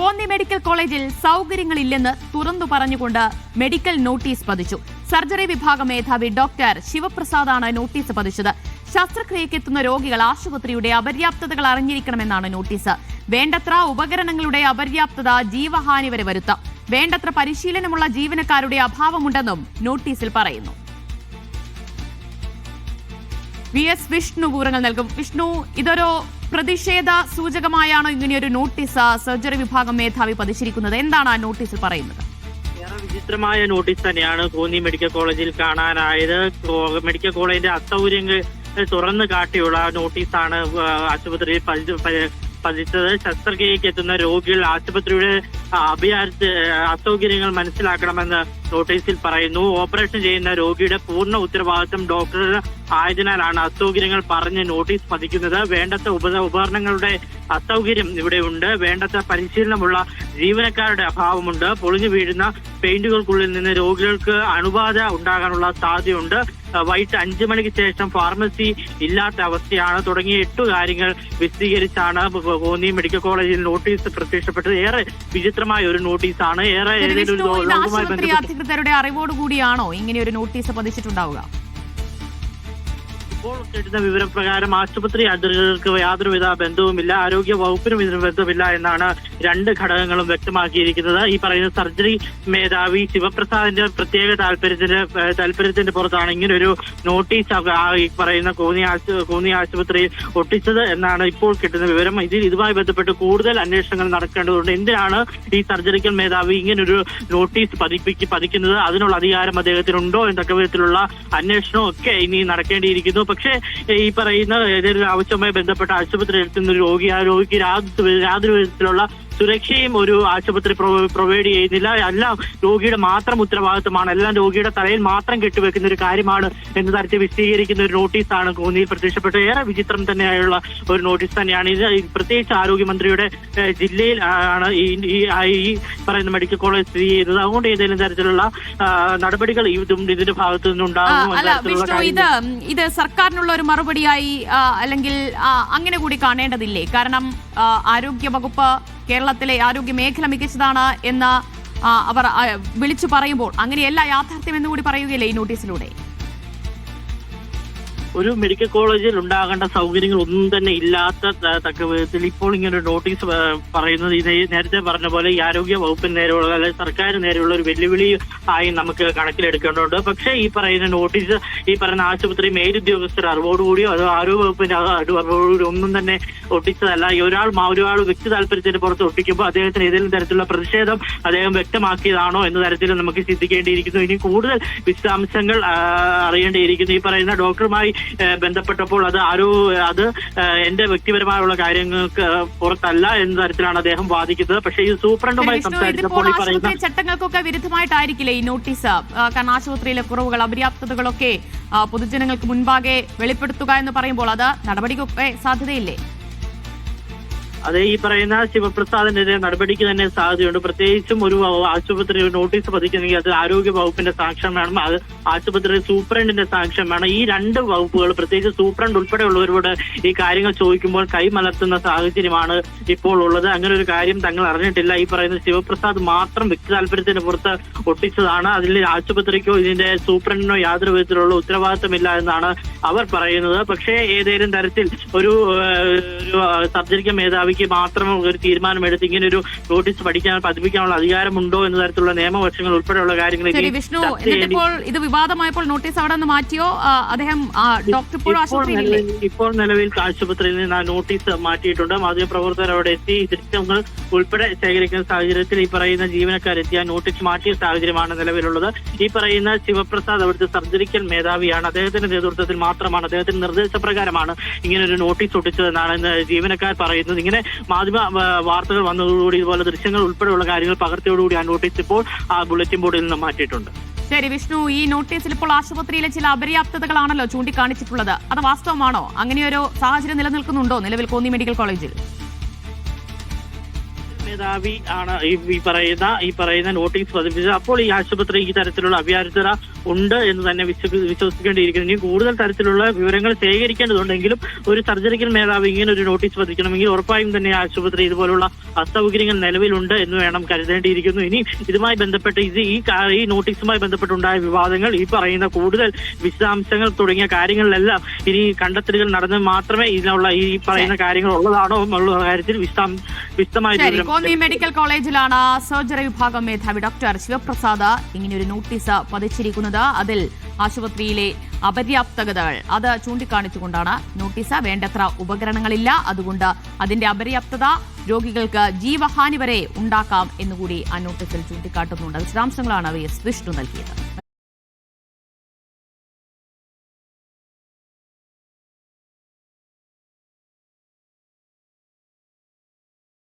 Konni medical കോളേജിൽ സൗകര്യങ്ങളില്ലെന്ന് തുറന്നു പറഞ്ഞുകൊണ്ട് മെഡിക്കൽ നോട്ടീസ് പതിച്ചു. സർജറി വിഭാഗം മേധാവി ഡോക്ടർ ശിവപ്രസാദാണ് നോട്ടീസ് പതിച്ചത്. ശസ്ത്രക്രിയക്കെത്തുന്ന രോഗികൾ ആശുപത്രിയുടെ അപര്യാപ്തതകൾ അറിഞ്ഞിരിക്കണമെന്നാണ് നോട്ടീസ്. വേണ്ടത്ര ഉപകരണങ്ങളുടെ അപര്യാപ്തത ജീവഹാനി വരെ വരുത്താം. വേണ്ടത്ര പരിശീലനമുള്ള ജീവനക്കാരുടെ അഭാവമുണ്ടെന്നും നോട്ടീസിൽ പറയുന്നു. VS വിഷ്ണു വിവരങ്ങൾ നൽകും. വിഷ്ണു, ഇതൊരു പ്രതിഷേധ സൂചകമായാണോ ഇങ്ങനെയൊരു നോട്ടീസ് സർജറി വിഭാഗം മേധാവി പതിച്ചിരിക്കുന്നത്? എന്താണ് ആ നോട്ടീസിൽ പറയുന്നത്? ഏറെ വിചിത്രമായ നോട്ടീസ് തന്നെയാണ് കോന്നി മെഡിക്കൽ കോളേജിൽ കാണാനായത്. മെഡിക്കൽ കോളേജിന്റെ അസൗകര്യങ്ങൾ തുറന്നു കാട്ടിയുള്ള നോട്ടീസാണ് ആശുപത്രിയിൽ പതിച്ചത്. ശസ്ത്രക്രിയയ്ക്ക് എത്തുന്ന രോഗികൾ ആശുപത്രിയുടെ അസൗകര്യങ്ങൾ മനസ്സിലാക്കണമെന്ന് നോട്ടീസിൽ പറയുന്നു. ഓപ്പറേഷൻ ചെയ്യുന്ന രോഗിയുടെ പൂർണ്ണ ഉത്തരവാദിത്വം ഡോക്ടർ ആയതിനാലാണ് അസൗകര്യങ്ങൾ പറഞ്ഞ് നോട്ടീസ് പതിക്കുന്നത്. വേണ്ടത്ര ഉപകരണങ്ങളുടെ അസൗകര്യം ഇവിടെയുണ്ട്. വേണ്ടത്ര പരിശീലനമുള്ള ജീവനക്കാരുടെ അഭാവമുണ്ട്. പൊളിഞ്ഞു വീഴുന്ന പെയിന്റുകൾക്കുള്ളിൽ നിന്ന് രോഗികൾക്ക് അണുബാധ ഉണ്ടാകാനുള്ള സാധ്യതയുണ്ട്. വൈകിട്ട് 5 മണിക്ക് ശേഷം ഫാർമസി ഇല്ലാത്ത അവസ്ഥയാണ്. തുടങ്ങിയ 8 കാര്യങ്ങൾ വിശദീകരിച്ചാണ് കോന്നി മെഡിക്കൽ കോളേജിൽ നോട്ടീസ് പ്രത്യക്ഷപ്പെട്ടത്. ഏറെ വിചിത്രമായ ഒരു നോട്ടീസാണ്. ആശുപത്രി അധികൃതരുടെ അറിവോടുകൂടിയാണോ ഇങ്ങനെ ഒരു നോട്ടീസ് പതിച്ചിട്ടുണ്ടാവുക? ഇപ്പോൾ കിട്ടുന്ന വിവരപ്രകാരം ആശുപത്രി അധികൃതർക്ക് യാതൊരുവിധ ബന്ധവുമില്ല, ആരോഗ്യ വകുപ്പിനും ഇതിന് ബന്ധമില്ല എന്നാണ് 2 ഘടകങ്ങളും വ്യക്തമാക്കിയിരിക്കുന്നത്. ഈ പറയുന്ന സർജറി മേധാവി ശിവപ്രസാദിന്റെ പ്രത്യേക താല്പര്യത്തിന്റെ പുറത്താണ് ഇങ്ങനൊരു നോട്ടീസ് ഈ പറയുന്ന കോന്നി ആശുപത്രിയിൽ ഒട്ടിച്ചത് എന്നാണ് ഇപ്പോൾ കിട്ടുന്ന വിവരം. ഇതുമായി ബന്ധപ്പെട്ട് കൂടുതൽ അന്വേഷണങ്ങൾ നടക്കേണ്ടതുണ്ട്. എന്തിനാണ് ഈ സർജറിക്കൽ മേധാവി ഇങ്ങനൊരു നോട്ടീസ് പതിക്കുന്നത്? അതിനുള്ള അധികാരം അദ്ദേഹത്തിനുണ്ടോ എന്നൊക്കെ വിധത്തിലുള്ള അന്വേഷണവും ഒക്കെ ഇനി നടക്കേണ്ടിയിരിക്കുന്നു. പക്ഷേ ഈ പറയുന്ന ഏതെങ്കിലും ആവശ്യവുമായി ബന്ധപ്പെട്ട ആശുപത്രിയിൽ എത്തുന്ന രോഗി, ആ രോഗിക്ക് യാതൊരു വിധത്തിലുള്ള സുരക്ഷയും ഒരു ആശുപത്രി പ്രൊവൈഡ് ചെയ്യുന്നില്ല. എല്ലാം രോഗിയുടെ മാത്രം ഉത്തരവാദിത്വമാണ്, എല്ലാം രോഗിയുടെ തലയിൽ മാത്രം കെട്ടിവെക്കുന്ന ഒരു കാര്യമാണ് എന്ന തരത്തിൽ വിശദീകരിക്കുന്ന ഒരു നോട്ടീസാണ് കോന്നിയിൽ പ്രത്യക്ഷപ്പെട്ടത്. ഏറെ വിചിത്രം തന്നെയായുള്ള ഒരു നോട്ടീസ് തന്നെയാണ് ഇത്. പ്രത്യേകിച്ച് ആരോഗ്യമന്ത്രിയുടെ ജില്ലയിൽ ആണ് ഈ പറയുന്ന മെഡിക്കൽ കോളേജ് സ്ഥിതി ചെയ്യുന്നത്. അതുകൊണ്ട് ഏതെങ്കിലും തരത്തിലുള്ള നടപടികൾ ഇതിന്റെ ഭാഗത്തു നിന്നുണ്ടാകും. ഇത് സർക്കാരിനുള്ള ഒരു മറുപടിയായി അല്ലെങ്കിൽ അങ്ങനെ കൂടി കാണേണ്ടതില്ലേ? കാരണം ആരോഗ്യ വകുപ്പ് കേരളത്തിലെ ആരോഗ്യ മേഖല മികച്ചതാണ് എന്ന് അവർ വിളിച്ചു പറയുമ്പോൾ അങ്ങനെയല്ല യാഥാർത്ഥ്യം എന്നുകൂടി പറയുകയല്ലേ ഈ നോട്ടീസിലൂടെ? ഒരു മെഡിക്കൽ കോളേജിൽ ഉണ്ടാകേണ്ട സൗകര്യങ്ങൾ ഒന്നും തന്നെ ഇല്ലാത്ത തക്ക വിധത്തിൽ ഇപ്പോൾ ഇങ്ങനെ ഒരു നോട്ടീസ് പറയുന്നത് ഇത് നേരത്തെ പറഞ്ഞ പോലെ ഈ ആരോഗ്യ വകുപ്പിന് നേരെയുള്ള അല്ലെങ്കിൽ സർക്കാരിന് നേരെയുള്ള ഒരു വെല്ലുവിളി ആയി നമുക്ക് കണക്കിലെടുക്കേണ്ടതുണ്ട്. പക്ഷേ ഈ പറയുന്ന നോട്ടീസ് ഈ പറയുന്ന ആശുപത്രി മേലുദ്യോഗസ്ഥർ അറിവോടുകൂടിയോ അതോ ആരോഗ്യ വകുപ്പിന്റെ അറിവോടുകൂടി ഒന്നും തന്നെ ഒട്ടിച്ചതല്ല. ഒരാൾ വ്യക്തി താല്പര്യത്തിന് പുറത്ത് ഒട്ടിക്കുമ്പോൾ അദ്ദേഹത്തിന് ഏതെങ്കിലും തരത്തിലുള്ള പ്രതിഷേധം അദ്ദേഹം വ്യക്തമാക്കിയതാണോ എന്ന തരത്തിൽ നമുക്ക് ചിന്തിക്കേണ്ടിയിരിക്കുന്നു. ഇനി കൂടുതൽ വിശദാംശങ്ങൾ അറിയേണ്ടിയിരിക്കുന്നു. ഈ പറയുന്ന ഡോക്ടറുമായി ബന്ധപ്പെട്ടപ്പോൾ അത് എന്റെ വ്യക്തിപരമായുള്ള കാര്യങ്ങൾക്ക് പുറത്തല്ല എന്ന തരത്തിലാണ് അദ്ദേഹം വാദിക്കുന്നത്. പക്ഷേ ഈ സൂപ്രണ്ടുമായി സംസാരിച്ചപ്പോൾ ഈ പറയുന്ന ചട്ടങ്ങൾക്കൊക്കെ വിരുദ്ധമായിട്ടായിരിക്കില്ലേ ഈ നോട്ടീസ്? കാരണം ആശുപത്രിയിലെ കുറവുകൾ, അപര്യാപ്തതകളൊക്കെ പൊതുജനങ്ങൾക്ക് മുൻപാകെ വെളിപ്പെടുത്തുക എന്ന് പറയുമ്പോൾ അത് നടപടിക്കൊക്കെ സാധ്യതയില്ലേ? അതെ, ഈ പറയുന്ന ശിവപ്രസാദിനെതിരെ നടപടിക്ക് തന്നെ സാധ്യതയുണ്ട്. പ്രത്യേകിച്ചും ഒരു ആശുപത്രി നോട്ടീസ് പതിക്കുന്നെങ്കിൽ അത് ആരോഗ്യ വകുപ്പിന്റെ സാക്ഷ്യം വേണം, അത് ആശുപത്രി സൂപ്രണ്ടിന്റെ സാക്ഷ്യം വേണം. ഈ 2 വകുപ്പുകൾ പ്രത്യേകിച്ച് സൂപ്രണ്ട് ഉൾപ്പെടെയുള്ളവരോട് ഈ കാര്യങ്ങൾ ചോദിക്കുമ്പോൾ കൈമലർത്തുന്ന സാഹചര്യമാണ് ഇപ്പോൾ ഉള്ളത്. അങ്ങനെ ഒരു കാര്യം തങ്ങൾ അറിഞ്ഞിട്ടില്ല. ഈ പറയുന്ന ശിവപ്രസാദ് മാത്രം വ്യക്തി താല്പര്യത്തിന് പുറത്ത് ഒട്ടിച്ചതാണ്. അതിൽ ആശുപത്രിക്കോ ഇതിന്റെ സൂപ്രണ്ടിനോ യാതൊരു വിധത്തിലുള്ള ഉത്തരവാദിത്തമില്ല എന്നാണ് അവർ പറയുന്നത്. പക്ഷേ ഏതെങ്കിലും തരത്തിൽ ഒരു സർജറിക്കൽ മേധാവി മാത്രം ഒരു തീരുമാനമെടുത്ത് ഇങ്ങനെ ഒരു നോട്ടീസ് പതിപ്പിക്കാനുള്ള അധികാരമുണ്ടോ എന്ന തരത്തിലുള്ള നിയമവശങ്ങൾ ഉൾപ്പെടെയുള്ള കാര്യങ്ങൾ ഇത് വിവാദമായപ്പോൾ നോട്ടീസ് അവിടെ നിന്ന് മാറ്റിയോ? അദ്ദേഹം ഇപ്പോൾ നിലവിൽ ആശുപത്രിയിൽ നിന്ന് ആ നോട്ടീസ് മാറ്റിയിട്ടുണ്ട്. മാധ്യമപ്രവർത്തകർ അവിടെ എത്തി ദൃശ്യങ്ങൾ ഉൾപ്പെടെ ശേഖരിക്കുന്ന സാഹചര്യത്തിൽ ഈ പറയുന്ന ജീവനക്കാരെത്തി ആ നോട്ടീസ് മാറ്റിയ സാഹചര്യമാണ് നിലവിലുള്ളത്. ഈ പറയുന്ന ശിവപ്രസാദ് അവിടുത്തെ സർജറിക്കൽ മേധാവിയാണ്. അദ്ദേഹത്തിന്റെ നേതൃത്വത്തിൽ മാത്രമാണ്, അദ്ദേഹത്തിന്റെ നിർദ്ദേശപ്രകാരമാണ് ഇങ്ങനെ ഒരു നോട്ടീസ് ഒട്ടിച്ചതെന്നാണ് ജീവനക്കാർ പറയുന്നത്. ഇങ്ങനെ മാധ്യമ വാർത്തകൾ വന്നതോടുകൂടി ഇതുപോലെ ദൃശ്യങ്ങൾ ഉൾപ്പെടെയുള്ള കാര്യങ്ങൾ പകർത്തിയോടുകൂടി ആ നോട്ടീസ് ഇപ്പോൾ ആ ബുള്ളറ്റിൻ ബോർഡിൽ നിന്ന് മാറ്റിയിട്ടുണ്ട്. ശരി വിഷ്ണു, ഈ നോട്ടീസിൽ ഇപ്പോൾ ആശുപത്രിയിലെ ചില അപര്യാപ്തതകളാണല്ലോ ചൂണ്ടിക്കാണിച്ചിട്ടുള്ളത്. അത് വാസ്തവമാണോ? അങ്ങനെയൊരു സാഹചര്യം നിലനിൽക്കുന്നുണ്ടോ നിലവിൽ കോന്നി മെഡിക്കൽ കോളേജിൽ? മേധാവി ആണ് ഈ പറയുന്ന നോട്ടീസ് പതിപ്പിച്ചത്. അപ്പോൾ ഈ ആശുപത്രി ഈ തരത്തിലുള്ള അവ്യാജത ഉണ്ട് എന്ന് തന്നെ വിശ്വസിക്കേണ്ടിയിരിക്കുന്നു. ഇനി കൂടുതൽ തരത്തിലുള്ള വിവരങ്ങൾ ശേഖരിക്കേണ്ടതുണ്ടെങ്കിലും ഒരു സർജറിക്കൽ മേധാവി ഇങ്ങനെ ഒരു നോട്ടീസ് പതിക്കണമെങ്കിൽ ഉറപ്പായും തന്നെ ആശുപത്രി ഇതുപോലുള്ള അസൗകര്യങ്ങൾ നിലവിലുണ്ട് എന്ന് വേണം കരുതേണ്ടിയിരിക്കുന്നു. ഇനി ഇതുമായി ബന്ധപ്പെട്ട് ഈ നോട്ടീസുമായി ബന്ധപ്പെട്ടുണ്ടായ വിവാദങ്ങൾ, ഈ പറയുന്ന കൂടുതൽ വിശദാംശങ്ങൾ തുടങ്ങിയ കാര്യങ്ങളിലെല്ലാം ഇനി കണ്ടെത്തലുകൾ നടന്ന് മാത്രമേ ഇതിനുള്ള ഈ പറയുന്ന കാര്യങ്ങൾ ഉള്ളതാണോ എന്നുള്ള കാര്യത്തിൽ വിശദമായി കോന്നി മെഡിക്കൽ കോളേജിലാണ് സർജറി വിഭാഗം മേധാവി ഡോക്ടർ ശിവപ്രസാദ് ഇങ്ങനെയൊരു നോട്ടീസ് പതിച്ചിരിക്കുന്നത്. അതിൽ ആശുപത്രിയിലെ അപര്യാപ്തതകൾ അത് ചൂണ്ടിക്കാണിച്ചുകൊണ്ടാണ് നോട്ടീസ്. വേണ്ടത്ര ഉപകരണങ്ങളില്ല, അതുകൊണ്ട് അതിന്റെ അപര്യാപ്തത രോഗികൾക്ക് ജീവഹാനി വരെ ഉണ്ടാക്കാം എന്നുകൂടി ആ നോട്ടീസിൽ ചൂണ്ടിക്കാട്ടുന്നുണ്ട്. വിശദാംശങ്ങളാണ് VS വിഷ്ണു നൽകിയത്.